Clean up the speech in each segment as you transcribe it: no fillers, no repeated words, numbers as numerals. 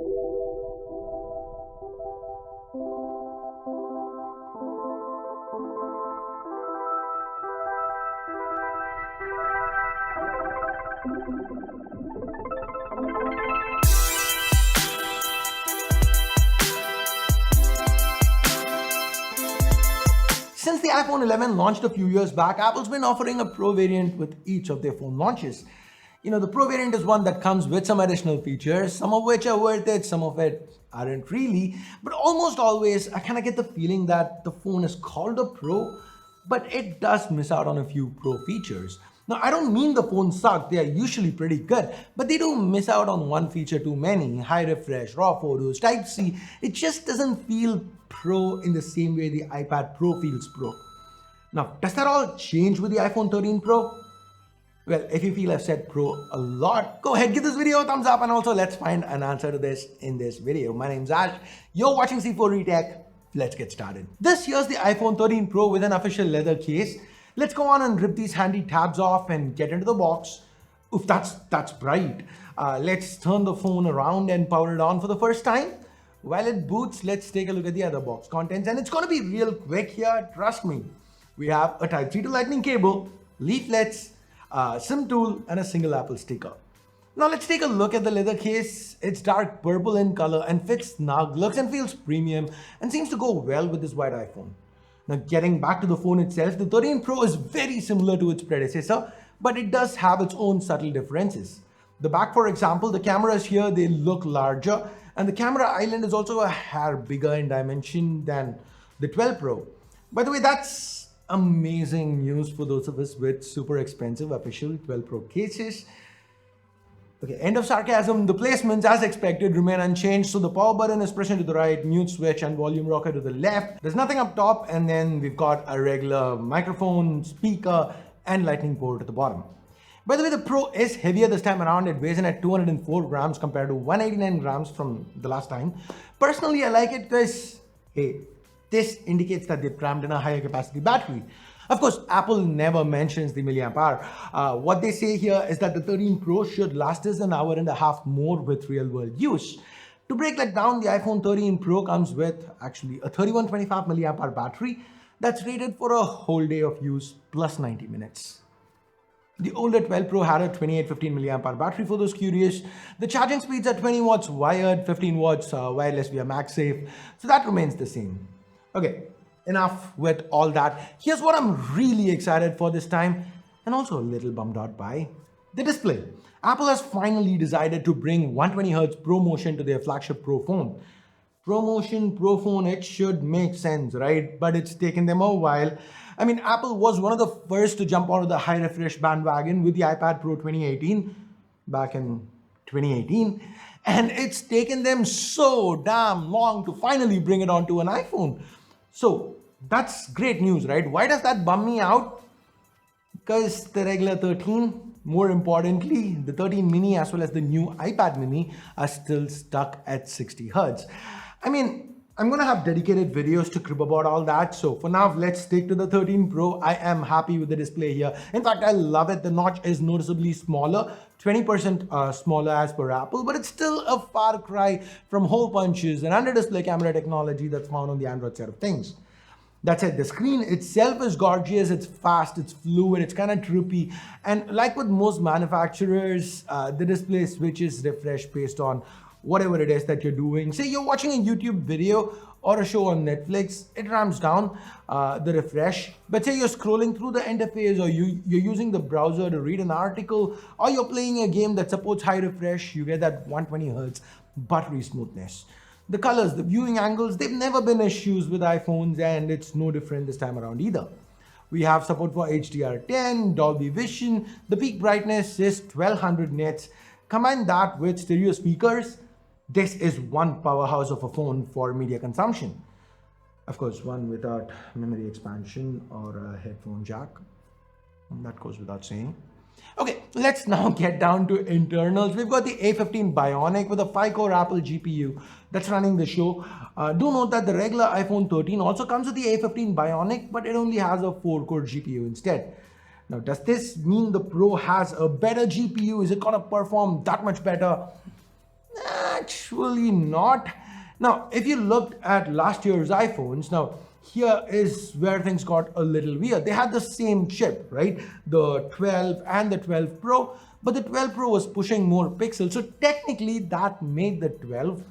Since the iPhone 11 launched a few years back, Apple's been offering a Pro variant with each of their phone launches. The Pro variant is one that comes with some additional features, some of which are worth it, some of it aren't really. But almost always, I kind of get the feeling that the phone is called a Pro, but it does miss out on a few Pro features. Now, I don't mean the phones suck, they are usually pretty good, but they do miss out on one feature too many: high refresh, raw photos, Type-C. It just doesn't feel Pro in the same way the iPad Pro feels Pro. Now, does that all change with the iPhone 13 Pro? Well, if you feel I've said Pro a lot, go ahead, give this video a thumbs up, and also let's find an answer to this in this video. My name's Ash, you're watching C4 Retech. Let's get started. This here's the iPhone 13 Pro with an official leather case. Let's go on and rip these handy tabs off and get into the box. Oof, that's bright. Let's turn the phone around and power it on for the first time. While it boots, let's take a look at the other box contents, and it's going to be real quick here, trust me. We have a Type-C to Lightning cable, leaflets, SIM tool, and a single Apple sticker. Now let's take a look at the leather case. It's dark purple in color and fits snug, looks and feels premium, and seems to go well with this white iPhone. Now getting back to the phone itself, the 13 Pro is very similar to its predecessor, but it does have its own subtle differences. The back, for example, the cameras here, they look larger, and the camera island is also a hair bigger in dimension than the 12 Pro. By the way, that's amazing news for those of us with super expensive official 12 Pro cases. Okay, end of sarcasm. The placements, as expected, remain unchanged. So the power button is pressed to the right, mute switch and volume rocker to the left. There's nothing up top, and then we've got a regular microphone, speaker, and lightning port at the bottom. By the way, the Pro is heavier this time around. It weighs in at 204 grams compared to 189 grams from the last time. Personally, I like it because, hey, this indicates that they've crammed in a higher capacity battery. Of course, Apple never mentions the milliamp hour. What they say here is that the 13 Pro should last us an hour and a half more with real world use. To break that down, the iPhone 13 Pro comes with actually a 3125 milliamp hour battery that's rated for a whole day of use plus 90 minutes. The older 12 Pro had a 2815 milliamp hour battery for those curious. The charging speeds are 20 watts wired, 15 watts wireless via MagSafe, so that remains the same. Okay, enough with all that. Here's what I'm really excited for this time, and also a little bummed out by: the display. Apple has finally decided to bring 120Hz ProMotion to their flagship Pro phone. ProMotion, Pro phone, it should make sense, right? But it's taken them a while. I mean, Apple was one of the first to jump onto the high refresh bandwagon with the iPad Pro 2018, back in 2018. And it's taken them so damn long to finally bring it onto an iPhone. So that's great news, right? Why does that bum me out? Because the regular 13, more importantly, the 13 mini as well as the new iPad mini are still stuck at 60 Hz. I mean, I'm going to have dedicated videos to crib about all that. So for now, let's stick to the 13 Pro. I am happy with the display here. In fact, I love it. The notch is noticeably smaller, 20% smaller as per Apple, but it's still a far cry from hole punches and under-display camera technology that's found on the Android side of things. That said, the screen itself is gorgeous, it's fast, it's fluid, it's kind of trippy. And like with most manufacturers, the display switches refresh based on whatever it is that you're doing. Say you're watching a YouTube video or a show on Netflix, it ramps down the refresh. But say you're scrolling through the interface, or you're using the browser to read an article, or you're playing a game that supports high refresh, you get that 120 Hz buttery smoothness. The colors, the viewing angles, they've never been issues with iPhones, and it's no different this time around either. We have support for HDR10, Dolby Vision, the peak brightness is 1200 nits. Combine that with stereo speakers, this is one powerhouse of a phone for media consumption. Of course, one without memory expansion or a headphone jack. That goes without saying. Okay, let's now get down to internals. We've got the A15 Bionic with a 5-core Apple GPU that's running the show. Do note that the regular iPhone 13 also comes with the A15 Bionic, but it only has a 4-core GPU instead. Now, does this mean the Pro has a better GPU? Is it going to perform that much better? actually not. Now, if you looked at last year's iPhones, now here is where things got a little weird. They had the same chip, right? The 12 and the 12 Pro, but the 12 Pro was pushing more pixels. So technically that made the 12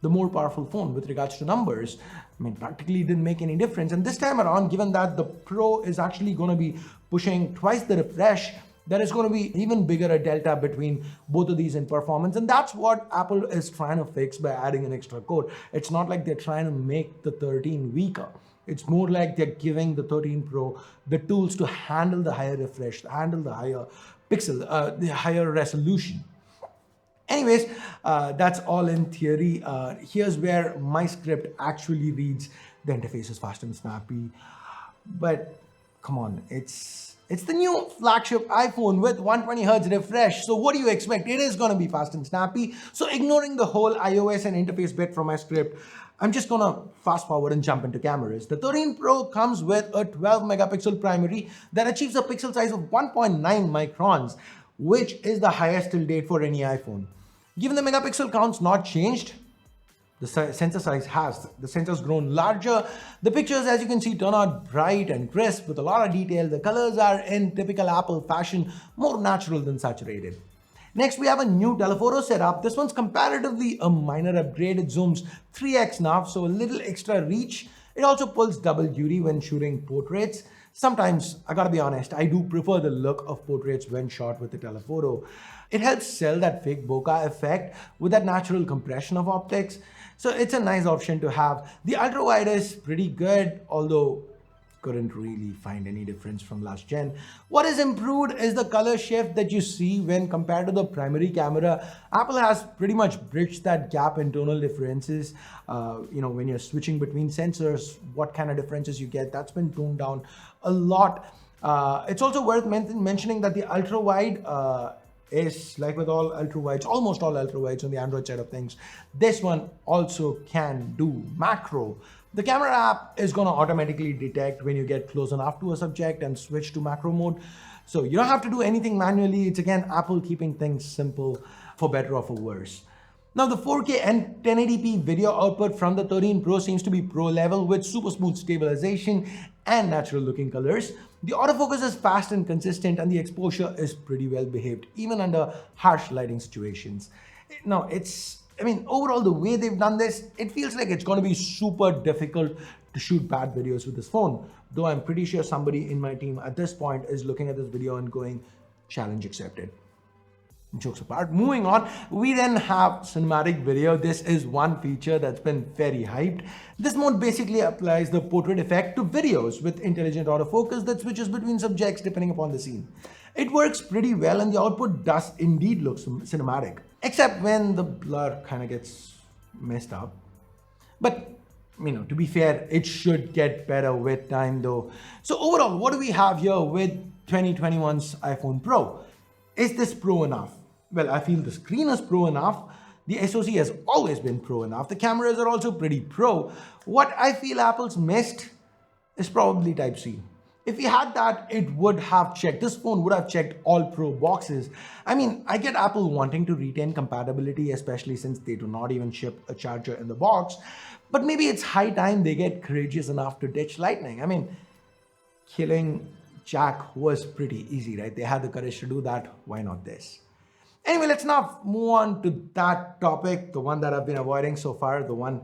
the more powerful phone with regards to numbers. I mean, practically didn't make any difference. And this time around, given that the Pro is actually going to be pushing twice the refresh, there is going to be even bigger a delta between both of these in performance. And that's what Apple is trying to fix by adding an extra core. It's not like they're trying to make the 13 weaker. It's more like they're giving the 13 Pro the tools to handle the higher refresh, handle the higher pixel, the higher resolution. Anyways, that's all in theory. Here's where my script actually reads. The interface is fast and snappy. But come on, it's the new flagship iPhone with 120 Hz refresh. So what do you expect? It is going to be fast and snappy. So ignoring the whole iOS and interface bit from my script, I'm just going to fast forward and jump into cameras. The 13 Pro comes with a 12 megapixel primary that achieves a pixel size of 1.9 microns, which is the highest till date for any iPhone. Given the megapixel count's not changed, the sensor size has. The sensor's grown larger. The pictures, as you can see, turn out bright and crisp with a lot of detail. The colors are in typical Apple fashion, more natural than saturated. Next, we have a new telephoto setup. This one's comparatively a minor upgrade. It zooms 3x now, so a little extra reach. It also pulls double duty when shooting portraits. Sometimes, I gotta be honest, I do prefer the look of portraits when shot with the telephoto. It helps sell that fake bokeh effect with that natural compression of optics. So it's a nice option to have. The ultra wide is pretty good, although couldn't really find any difference from last gen. What is improved is the color shift that you see when compared to the primary camera. Apple has pretty much bridged that gap in tonal differences. When you're switching between sensors, what kind of differences you get, that's been toned down a lot. It's also worth mentioning that the ultra wide is like with all ultra wides, almost all ultra wides on the Android side of things. This one also can do macro. The camera app is going to automatically detect when you get close enough to a subject and switch to macro mode. So you don't have to do anything manually. It's again, Apple keeping things simple for better or for worse. Now the 4K and 1080p video output from the 13 Pro seems to be pro level with super smooth stabilization and natural looking colors. The autofocus is fast and consistent and the exposure is pretty well behaved, even under harsh lighting situations. Now overall, the way they've done this, it feels like it's going to be super difficult to shoot bad videos with this phone. Though I'm pretty sure somebody in my team at this point is looking at this video and going, challenge accepted. Jokes apart, moving on, we then have cinematic video. This is one feature that's been very hyped. This mode basically applies the portrait effect to videos with intelligent autofocus that switches between subjects depending upon the scene. It works pretty well and the output does indeed look cinematic, except when the blur kind of gets messed up. But to be fair, it should get better with time though. So overall, what do we have here with 2021's iPhone Pro? Is this pro enough? Well, I feel the screen is pro enough. The SoC has always been pro enough. The cameras are also pretty pro. What I feel Apple's missed is probably Type-C. If we had that, this phone would have checked all pro boxes. I get Apple wanting to retain compatibility, especially since they do not even ship a charger in the box. But maybe it's high time they get courageous enough to ditch Lightning. Killing Jack was pretty easy, right? They had the courage to do that. Why not this? Anyway, let's now move on to that topic, the one that I've been avoiding so far, the one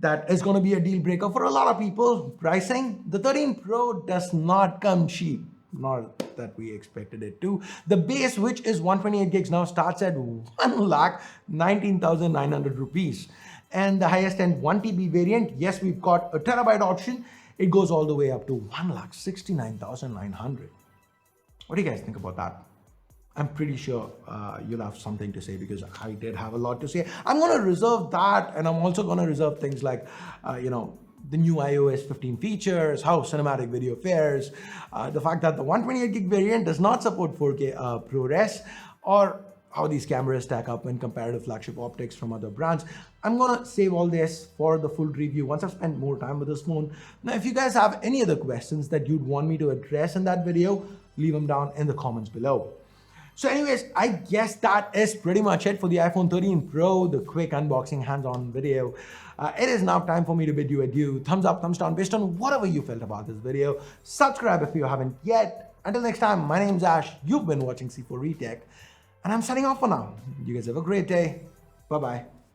that is going to be a deal breaker for a lot of people. Pricing. The 13 Pro does not come cheap. Not that we expected it to. The base, which is 128 gigs now, starts at 1,19,900 rupees. And the highest end 1 TB variant, yes, we've got a terabyte option. It goes all the way up to 1,69,900. What do you guys think about that? I'm pretty sure you'll have something to say because I did have a lot to say. I'm going to reserve that, and I'm also going to reserve things like, the new iOS 15 features, how cinematic video fares, the fact that the 128 gig variant does not support 4K ProRes, or how these cameras stack up when compared to flagship optics from other brands. I'm gonna save all this for the full review once I've spent more time with this phone. Now, if you guys have any other questions that you'd want me to address in that video, leave them down in the comments below. So anyways, I guess that is pretty much it for the iPhone 13 Pro, the quick unboxing hands-on video. It is now time for me to bid you adieu. Thumbs up, thumbs down, based on whatever you felt about this video. Subscribe if you haven't yet. Until next time, my name's Ash. You've been watching C4 Retech, and I'm signing off for now. You guys have a great day. Bye-bye.